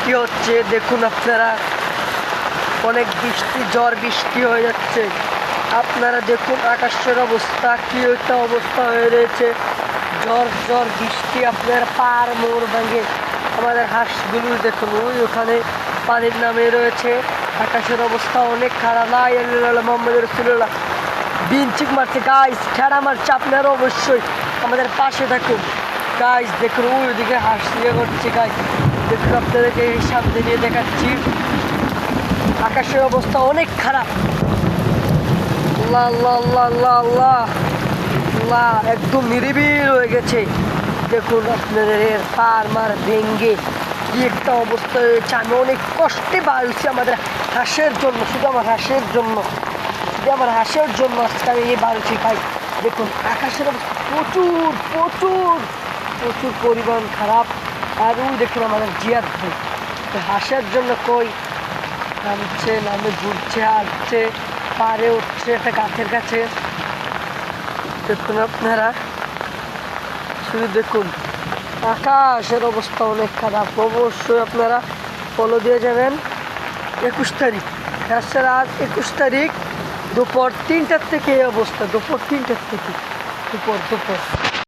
বৃষ্টি হচ্ছে, দেখুন আপনারা অনেক বৃষ্টি, ঝড় বৃষ্টি হয়ে যাচ্ছে। আপনারা দেখুন আকাশের অবস্থা, কি একটা অবস্থা হয়ে রয়েছে। ঝড় বৃষ্টি, আপনার পার মোড় ভাঙে আমাদের হাঁসগুলো দেখুন ওখানে পানির নামে রয়েছে। আকাশের অবস্থা অনেক খারাপ। লা ইলাহা ইল্লাল্লাহ মুহাম্মাদুর রাসূলুল্লাহ। বিনচিক মারছে গাইস, ঠেড়া মারছে। আপনারা অবশ্যই আমাদের পাশে থাকুন গাইস। দেখুন ওইদিকে হাঁস ইয়ে করছে গাইস, দেখুন আপনাদেরকে এই সামনে নিয়ে দেখাচ্ছি। আকাশের অবস্থা অনেক খারাপ। আল্লাহ আল্লাহ আল্লাহ আল্লাহ আল্লাহ আল্লাহ, একদম নিরিবিল হয়ে গেছে। দেখুন আপনাদের এর পার মার ভেঙ্গে কি একটা অবস্থা হয়েছে। আমি অনেক কষ্টে বাড়ছি আমাদের হাঁসের জন্য, শুধু আমার হাঁসের জন্য, শুধু আমার হাঁসের জন্য আজকে আমি এই বাড়ছি ভাই। দেখুন আকাশের অবস্থা প্রচুর প্রচুর প্রচুর পরিমাণ খারাপ। আর ওই দেখুন আমাদের জিয়াদ ভাই হাঁসের জন্য কই নামছে, নামে ঘুরছে, হাঁটছে, পাড়ে উঠছে একটা গাছের কাছে। দেখুন আপনারা শুধু দেখুন আকাশের অবস্থা অনেক খারাপ। অবশ্যই আপনারা ফলো দিয়ে যাবেন। 21 তারিখ, রাত 21 তারিখ দুপুর 3টার থেকে এই অবস্থা, দুপুর 3টার থেকে দুপুর